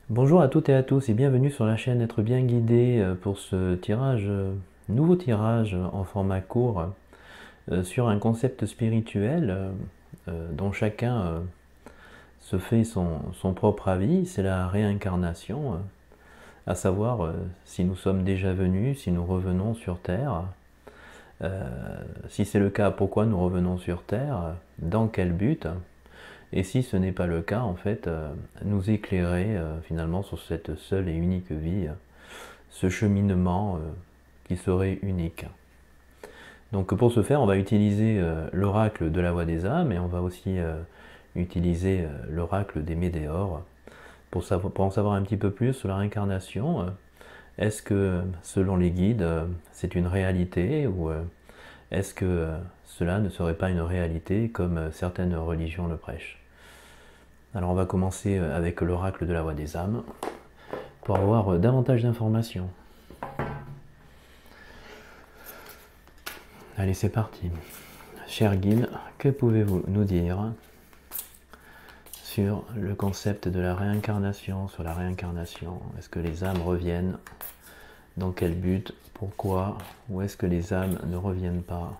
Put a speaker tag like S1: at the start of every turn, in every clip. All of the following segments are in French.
S1: Bonjour à toutes et à tous et bienvenue sur la chaîne Être bien guidé pour ce tirage, nouveau tirage en format court sur un concept spirituel dont chacun se fait son propre avis, c'est la réincarnation, à savoir si nous sommes déjà venus, si nous revenons sur Terre, si c'est le cas, pourquoi nous revenons sur Terre, dans quel but, et si ce n'est pas le cas, en fait, nous éclairer finalement sur cette seule et unique vie, ce cheminement qui serait unique. Donc pour ce faire, on va utiliser l'oracle de la voix des âmes et on va aussi utiliser l'oracle des météores pour en savoir un petit peu plus sur la réincarnation. Est-ce que selon les guides, c'est une réalité ou est-ce que cela ne serait pas une réalité comme certaines religions le prêchent? Alors on va commencer avec l'oracle de la voix des âmes pour avoir davantage d'informations. Allez, c'est parti. Cher guide, que pouvez-vous nous dire sur le concept de la réincarnation, sur la réincarnation? Est-ce que les âmes reviennent? Dans quel but? Pourquoi? Ou est-ce que les âmes ne reviennent pas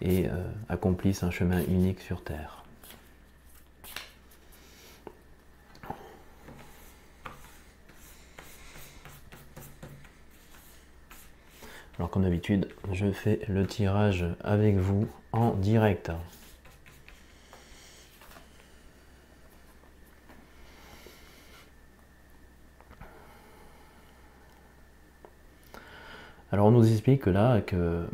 S1: et accomplissent un chemin unique sur Terre? Alors comme d'habitude, je fais le tirage avec vous en direct. Alors on nous explique là que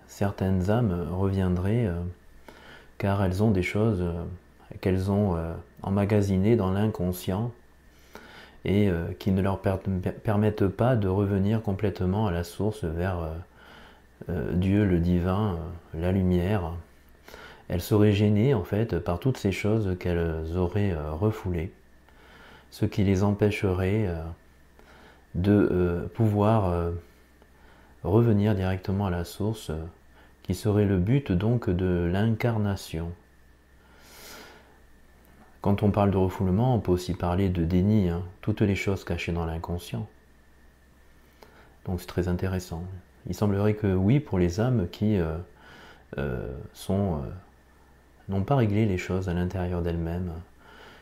S1: certaines âmes reviendraient car elles ont des choses qu'elles ont emmagasinées dans l'inconscient et qui ne leur permettent pas de revenir complètement à la source vers Dieu, le divin, la lumière. Elles seraient gênées en fait par toutes ces choses qu'elles auraient refoulées, ce qui les empêcherait de pouvoir revenir directement à la source, qui serait le but donc de l'incarnation. Quand on parle de refoulement, on peut aussi parler de déni, hein, toutes les choses cachées dans l'inconscient. Donc c'est très intéressant. Il semblerait que oui, pour les âmes qui n'ont pas réglé les choses à l'intérieur d'elles-mêmes,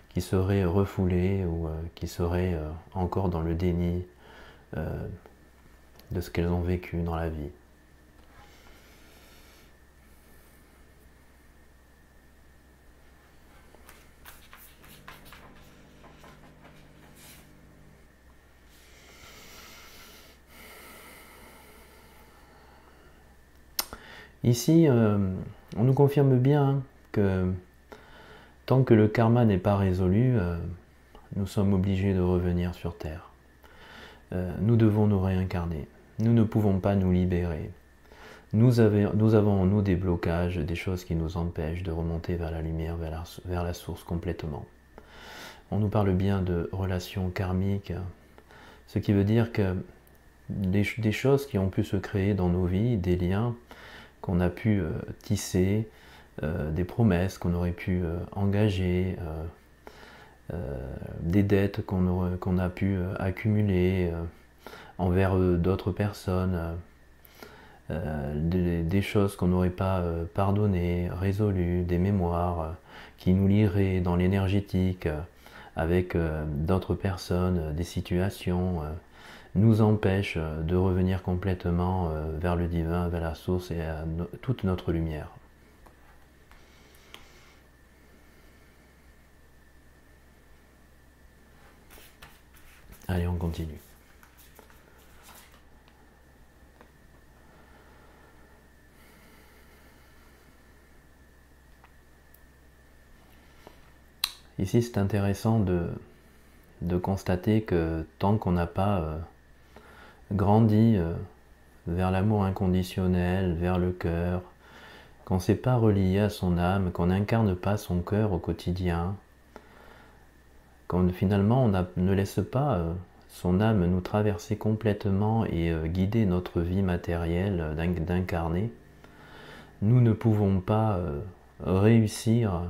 S1: qui seraient refoulées ou qui seraient encore dans le déni de ce qu'elles ont vécu dans la vie. Ici, on nous confirme bien que tant que le karma n'est pas résolu, nous sommes obligés de revenir sur Terre. Nous devons nous réincarner. Nous ne pouvons pas nous libérer. Nous avons en nous des blocages, des choses qui nous empêchent de remonter vers la lumière, vers la source complètement. On nous parle bien de relations karmiques, ce qui veut dire que des choses qui ont pu se créer dans nos vies, des liens qu'on a pu tisser, des promesses qu'on aurait pu engager, des dettes qu'on a pu accumuler envers d'autres personnes, des choses qu'on n'aurait pas pardonnées, résolues, des mémoires qui nous lieraient dans l'énergétique avec d'autres personnes, des situations, nous empêchent de revenir complètement vers le divin, vers la source et à toute notre lumière. Allez, on continue. Ici, c'est intéressant de constater que tant qu'on n'a pas grandi vers l'amour inconditionnel, vers le cœur, qu'on ne s'est pas relié à son âme, qu'on n'incarne pas son cœur au quotidien, qu'on finalement ne laisse pas son âme nous traverser complètement et guider notre vie matérielle d'incarner, nous ne pouvons pas réussir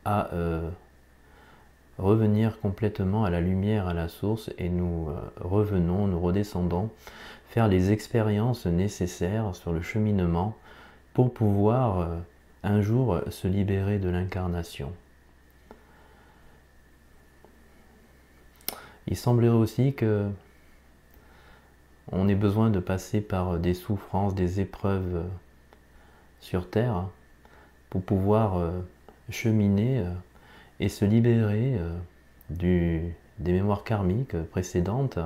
S1: à revenir complètement à la lumière, à la source, et nous revenons, nous redescendons, faire les expériences nécessaires sur le cheminement pour pouvoir un jour se libérer de l'incarnation. Il semblerait aussi que on ait besoin de passer par des souffrances, des épreuves sur Terre pour pouvoir cheminer et se libérer des mémoires karmiques précédentes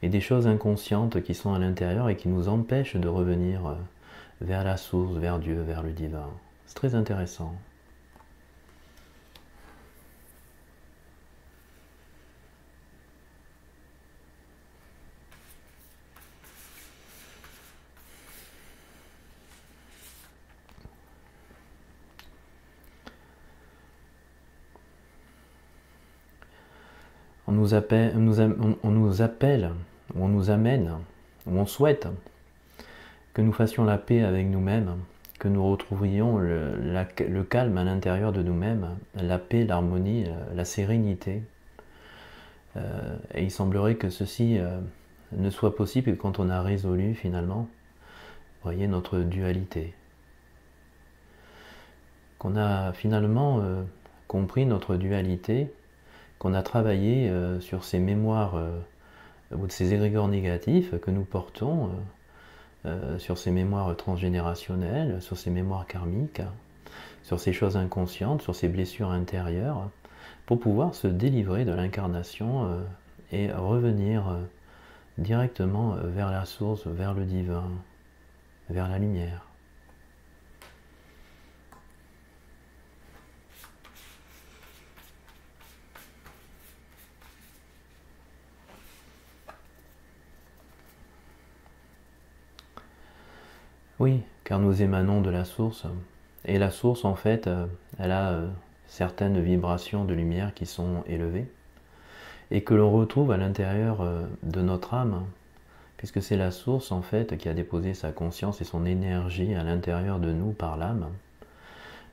S1: et des choses inconscientes qui sont à l'intérieur et qui nous empêchent de revenir vers la source, vers Dieu, vers le divin. C'est très intéressant. On nous appelle, ou on nous amène, ou on souhaite que nous fassions la paix avec nous-mêmes, que nous retrouvions le calme à l'intérieur de nous-mêmes, la paix, l'harmonie, la sérénité. Et il semblerait que ceci ne soit possible que quand on a résolu finalement, vous voyez, notre dualité. Qu'on a finalement compris notre dualité, qu'on a travaillé sur ces mémoires ou de ces égrégores négatifs que nous portons, sur ces mémoires transgénérationnelles, sur ces mémoires karmiques, sur ces choses inconscientes, sur ces blessures intérieures, pour pouvoir se délivrer de l'incarnation et revenir directement vers la source, vers le divin, vers la lumière. Oui, car nous émanons de la source. Et la source, en fait, elle a certaines vibrations de lumière qui sont élevées et que l'on retrouve à l'intérieur de notre âme, puisque c'est la source, en fait, qui a déposé sa conscience et son énergie à l'intérieur de nous par l'âme.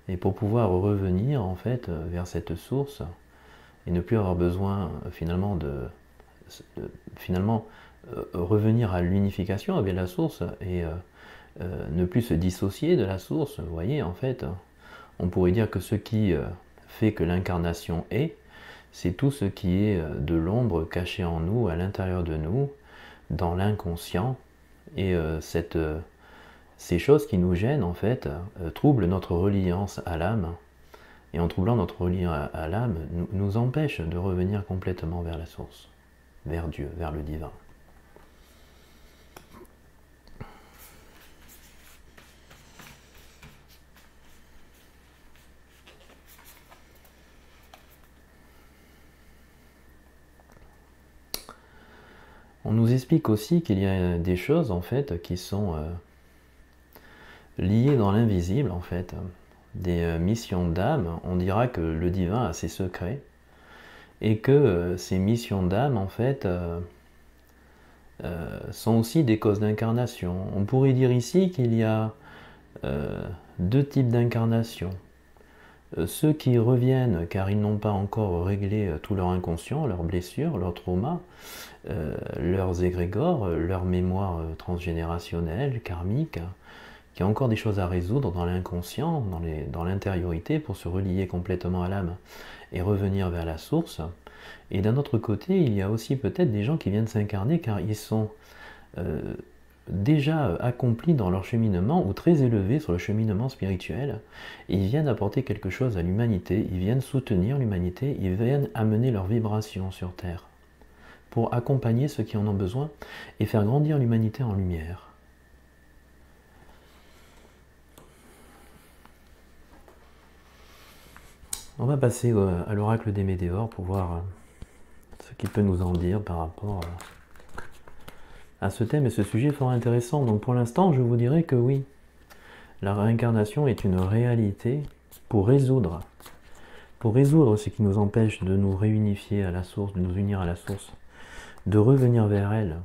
S1: Et pour pouvoir revenir, en fait, vers cette source et ne plus avoir besoin, finalement, revenir à l'unification avec la source et ne plus se dissocier de la source, vous voyez, en fait, on pourrait dire que ce qui fait que l'incarnation est, c'est tout ce qui est de l'ombre caché en nous, à l'intérieur de nous, dans l'inconscient, et ces choses qui nous gênent, en fait, troublent notre reliance à l'âme, et en troublant notre reliance à l'âme, nous empêchent de revenir complètement vers la source, vers Dieu, vers le divin. On nous explique aussi qu'il y a des choses en fait qui sont liées dans l'invisible en fait, des missions d'âme. On dira que le divin a ses secrets et que ces missions d'âme en fait sont aussi des causes d'incarnation. On pourrait dire ici qu'il y a deux types d'incarnation. Ceux qui reviennent car ils n'ont pas encore réglé tout leur inconscient, leurs blessures, leurs traumas, leurs égrégores, leurs mémoires transgénérationnelles, karmiques, qui ont encore des choses à résoudre dans l'inconscient, dans l'intériorité, pour se relier complètement à l'âme et revenir vers la source. Et d'un autre côté, il y a aussi peut-être des gens qui viennent s'incarner car ils sont déjà accomplis dans leur cheminement ou très élevés sur le cheminement spirituel. Ils viennent apporter quelque chose à l'humanité, ils viennent soutenir l'humanité, ils viennent amener leur vibration sur Terre pour accompagner ceux qui en ont besoin et faire grandir l'humanité en lumière. On va passer à l'oracle des Météores pour voir ce qu'il peut nous en dire par rapport à ce thème et ce sujet fort intéressant. Donc pour l'instant, je vous dirais que oui, la réincarnation est une réalité pour résoudre ce qui nous empêche de nous réunifier à la source, de nous unir à la source, de revenir vers elle.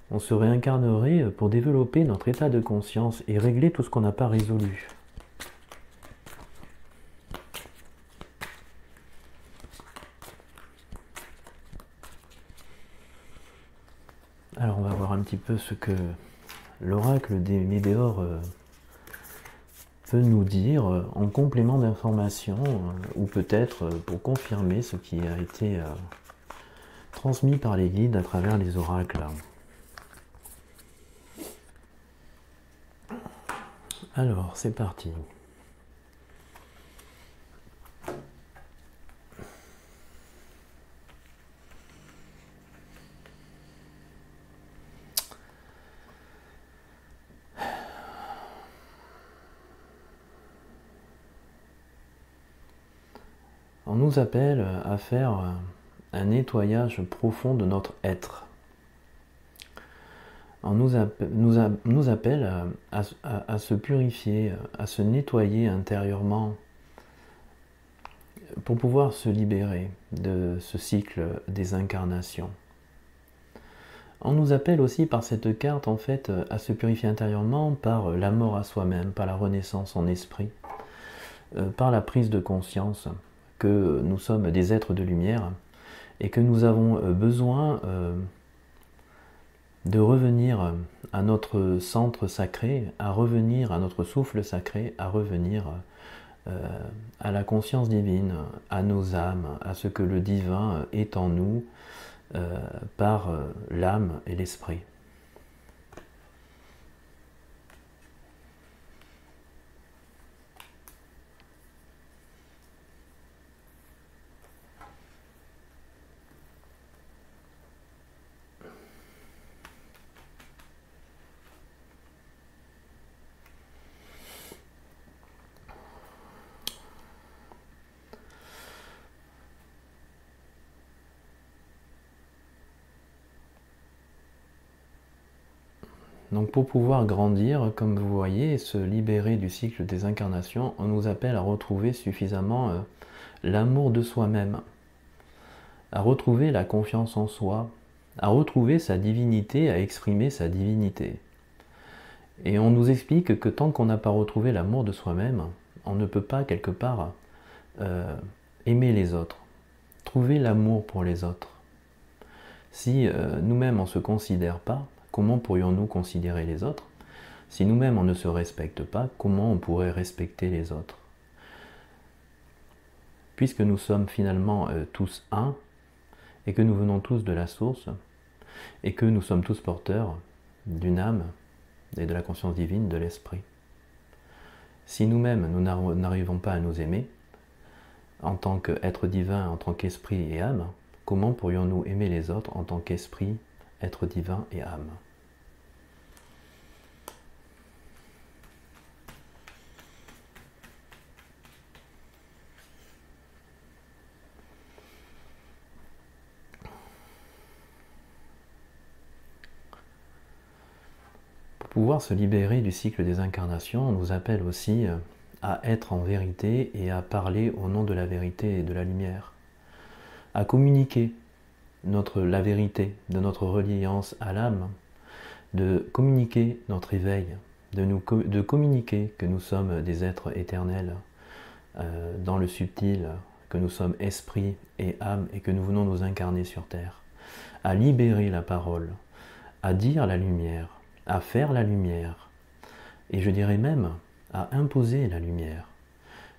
S1: On se réincarnerait pour développer notre état de conscience et régler tout ce qu'on n'a pas résolu. Alors on va voir un petit peu ce que l'oracle des Médéors peut nous dire en complément d'information ou peut-être pour confirmer ce qui a été transmis par les guides à travers les oracles. Alors c'est parti. On nous appelle à faire un nettoyage profond de notre être. On nous appelle à se purifier, à se nettoyer intérieurement pour pouvoir se libérer de ce cycle des incarnations. On nous appelle aussi par cette carte en fait à se purifier intérieurement par la mort à soi-même, par la renaissance en esprit, par la prise de conscience que nous sommes des êtres de lumière et que nous avons besoin de revenir à notre centre sacré, à revenir à notre souffle sacré, à revenir à la conscience divine, à nos âmes, à ce que le divin est en nous par l'âme et l'esprit. Donc pour pouvoir grandir, comme vous voyez, et se libérer du cycle des incarnations, on nous appelle à retrouver suffisamment l'amour de soi-même, à retrouver la confiance en soi, à retrouver sa divinité, à exprimer sa divinité. Et on nous explique que tant qu'on n'a pas retrouvé l'amour de soi-même, on ne peut pas quelque part aimer les autres, trouver l'amour pour les autres. Si nous-mêmes on ne se considère pas, comment pourrions-nous considérer les autres? Si nous-mêmes on ne se respecte pas, comment on pourrait respecter les autres? Puisque nous sommes finalement tous un, et que nous venons tous de la source, et que nous sommes tous porteurs d'une âme et de la conscience divine de l'esprit. Si nous-mêmes nous n'arrivons pas à nous aimer, en tant qu'être divin, en tant qu'esprit et âme, comment pourrions-nous aimer les autres en tant qu'esprit, être divin et âme? Pour pouvoir se libérer du cycle des incarnations, on nous appelle aussi à être en vérité et à parler au nom de la vérité et de la lumière, à communiquer la vérité de notre reliance à l'âme, de communiquer notre éveil, de communiquer que nous sommes des êtres éternels dans le subtil, que nous sommes esprit et âme et que nous venons nous incarner sur terre, à libérer la parole, à dire la lumière, à faire la lumière, et je dirais même à imposer la lumière,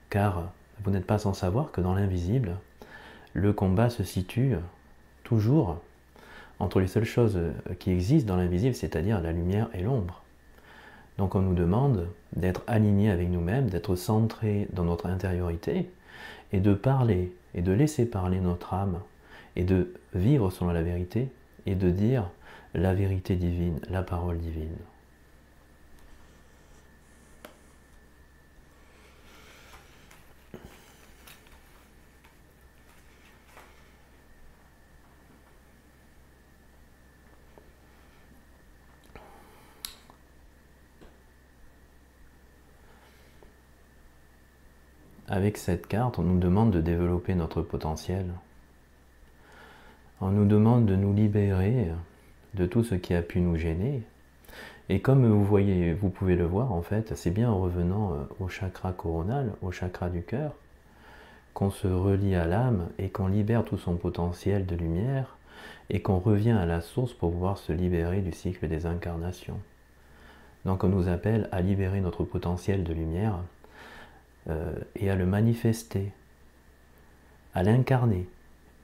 S1: car vous n'êtes pas sans savoir que dans l'invisible, le combat se situe toujours entre les seules choses qui existent dans l'invisible, c'est-à-dire la lumière et l'ombre. Donc on nous demande d'être alignés avec nous-mêmes, d'être centrés dans notre intériorité, et de parler, et de laisser parler notre âme, et de vivre selon la vérité, et de dire la vérité divine, la parole divine. Avec cette carte, on nous demande de développer notre potentiel. On nous demande de nous libérer de tout ce qui a pu nous gêner. Et comme vous voyez, vous pouvez le voir en fait, c'est bien en revenant au chakra coronal, au chakra du cœur, qu'on se relie à l'âme et qu'on libère tout son potentiel de lumière et qu'on revient à la source pour pouvoir se libérer du cycle des incarnations. Donc on nous appelle à libérer notre potentiel de lumière et à le manifester, à l'incarner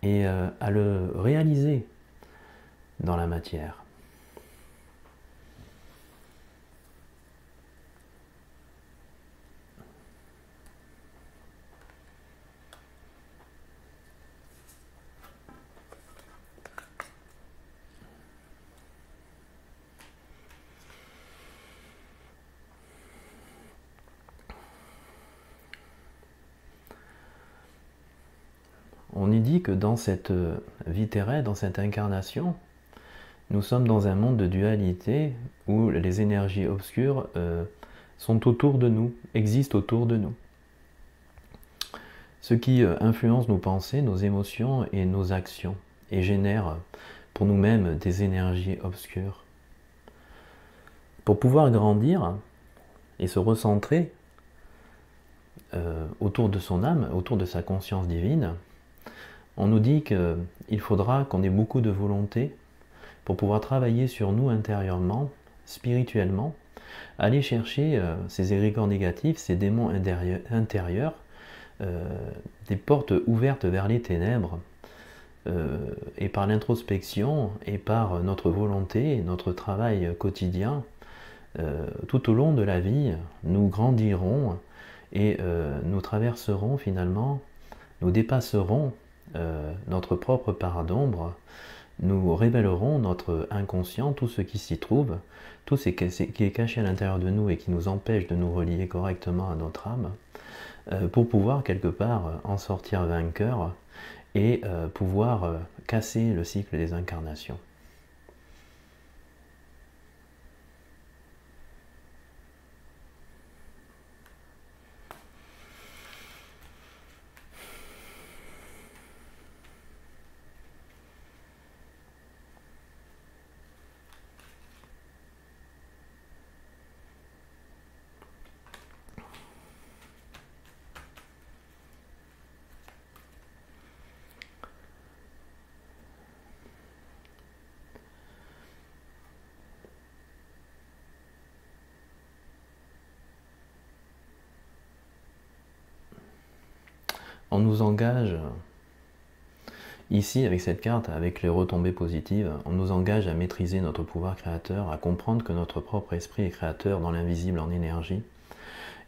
S1: et à le réaliser dans la matière. On y dit que dans cette vie terrestre, dans cette incarnation, nous sommes dans un monde de dualité où les énergies obscures sont autour de nous, existent autour de nous. Ce qui influence nos pensées, nos émotions et nos actions, et génère pour nous-mêmes des énergies obscures. Pour pouvoir grandir et se recentrer autour de son âme, autour de sa conscience divine, on nous dit qu'il faudra qu'on ait beaucoup de volonté pour pouvoir travailler sur nous intérieurement, spirituellement, aller chercher ces égrégores négatifs, ces démons intérieurs, des portes ouvertes vers les ténèbres, et par l'introspection et par notre volonté, notre travail quotidien, tout au long de la vie, nous grandirons et nous traverserons finalement, nous dépasserons notre propre part d'ombre, nous révélerons notre inconscient, tout ce qui s'y trouve, tout ce qui est caché à l'intérieur de nous et qui nous empêche de nous relier correctement à notre âme, pour pouvoir quelque part en sortir vainqueur et pouvoir casser le cycle des incarnations. On nous engage, ici avec cette carte, avec les retombées positives, on nous engage à maîtriser notre pouvoir créateur, à comprendre que notre propre esprit est créateur dans l'invisible en énergie,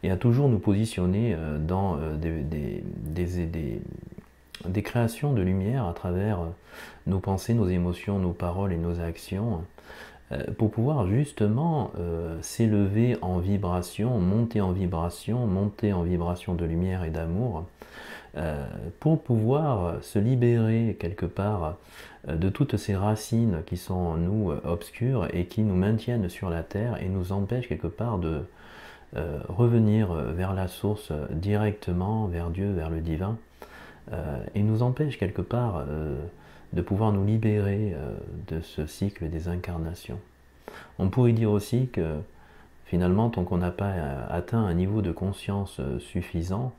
S1: et à toujours nous positionner dans des créations de lumière à travers nos pensées, nos émotions, nos paroles et nos actions, pour pouvoir justement s'élever en vibration, monter en vibration de lumière et d'amour, pour pouvoir se libérer quelque part de toutes ces racines qui sont en nous obscures et qui nous maintiennent sur la terre et nous empêchent quelque part de revenir vers la source directement, vers Dieu, vers le divin, et nous empêchent quelque part de pouvoir nous libérer de ce cycle des incarnations. On pourrait dire aussi que finalement, tant qu'on n'a pas atteint un niveau de conscience suffisant,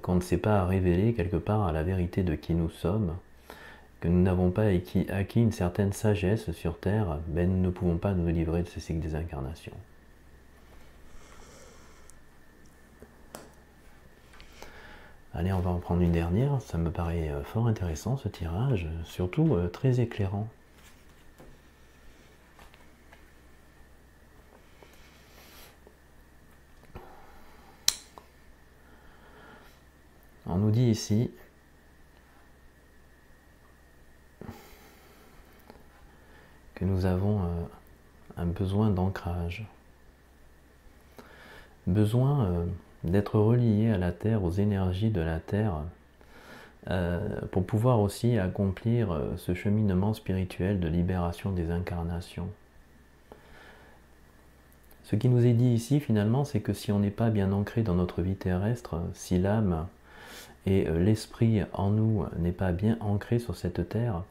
S1: qu'on ne s'est pas révélé quelque part à la vérité de qui nous sommes, que nous n'avons pas acquis une certaine sagesse sur Terre, ben nous ne pouvons pas nous livrer de ce cycle des incarnations. Allez, on va en prendre une dernière, ça me paraît fort intéressant ce tirage, surtout très éclairant. On nous dit ici que nous avons un besoin d'ancrage, besoin d'être relié à la Terre, aux énergies de la Terre, pour pouvoir aussi accomplir ce cheminement spirituel de libération des incarnations. Ce qui nous est dit ici finalement, c'est que si on n'est pas bien ancré dans notre vie terrestre, si l'âme et l'esprit en nous n'est pas bien ancré sur cette terre,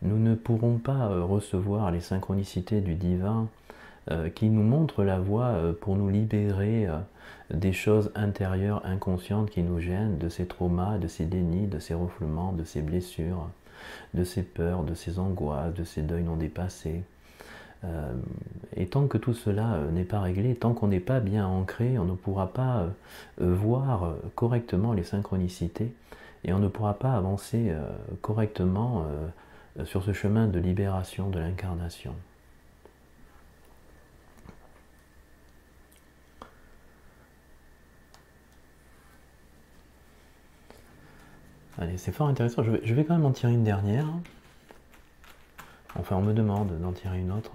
S1: nous ne pourrons pas recevoir les synchronicités du divin qui nous montrent la voie pour nous libérer des choses intérieures inconscientes qui nous gênent, de ces traumas, de ces dénis, de ces refoulements, de ces blessures, de ses peurs, de ses angoisses, de ses deuils non dépassés. Et tant que tout cela n'est pas réglé, tant qu'on n'est pas bien ancré, on ne pourra pas voir correctement les synchronicités et on ne pourra pas avancer correctement sur ce chemin de libération de l'incarnation. Allez, c'est fort intéressant. Je vais quand même en tirer une dernière. Enfin, on me demande d'en tirer une autre.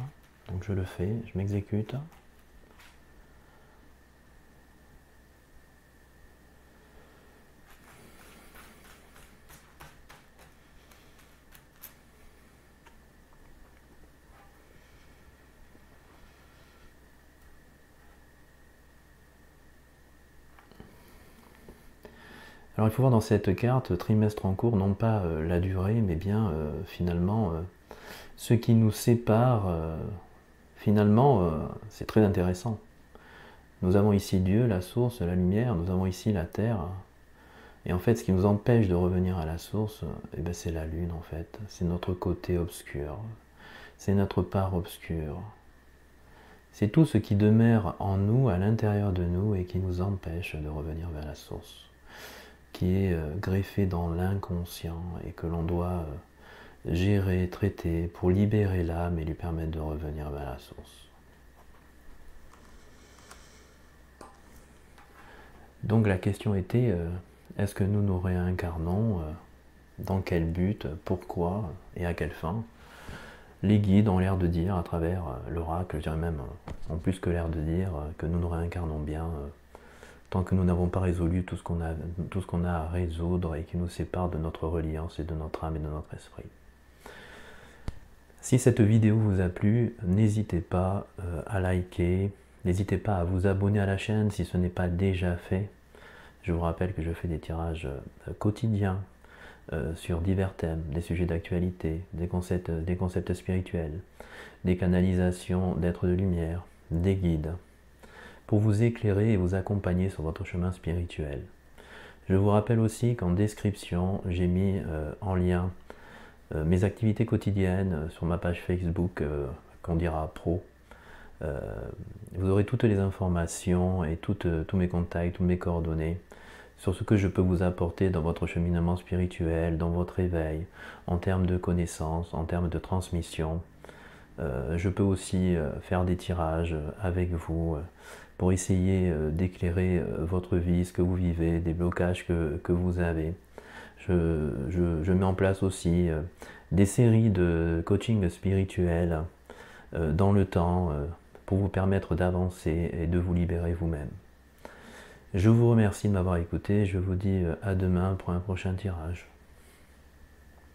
S1: Donc je le fais, je m'exécute. Alors il faut voir dans cette carte, trimestre en cours, non pas la durée, mais bien finalement ce qui nous sépare. Finalement, c'est très intéressant. Nous avons ici Dieu, la source, la lumière, nous avons ici la terre. Et en fait, ce qui nous empêche de revenir à la source, eh ben, c'est la lune en fait. C'est notre côté obscur. C'est notre part obscure. C'est tout ce qui demeure en nous, à l'intérieur de nous, et qui nous empêche de revenir vers la source, qui est greffé dans l'inconscient et que l'on doit gérer, traiter pour libérer l'âme et lui permettre de revenir vers la source. Donc la question était, est-ce que nous nous réincarnons, dans quel but, pourquoi et à quelle fin? Les guides ont l'air de dire à travers l'oracle, je dirais même en plus que l'air de dire que nous nous réincarnons bien tant que nous n'avons pas résolu tout ce qu'on a à résoudre et qui nous sépare de notre reliance et de notre âme et de notre esprit. Si cette vidéo vous a plu, n'hésitez pas à liker, n'hésitez pas à vous abonner à la chaîne si ce n'est pas déjà fait. Je vous rappelle que je fais des tirages quotidiens sur divers thèmes, des sujets d'actualité, des concepts spirituels, des canalisations d'êtres de lumière, des guides, pour vous éclairer et vous accompagner sur votre chemin spirituel. Je vous rappelle aussi qu'en description, j'ai mis en lien mes activités quotidiennes sur ma page Facebook, qu'on dira pro. Vous aurez toutes les informations et tous mes contacts, toutes mes coordonnées sur ce que je peux vous apporter dans votre cheminement spirituel, dans votre éveil, en termes de connaissances, en termes de transmission. Je peux aussi faire des tirages avec vous pour essayer d'éclairer votre vie, ce que vous vivez, des blocages que vous avez. Je mets en place aussi des séries de coaching spirituel dans le temps pour vous permettre d'avancer et de vous libérer vous-même. Je vous remercie de m'avoir écouté, je vous dis à demain pour un prochain tirage.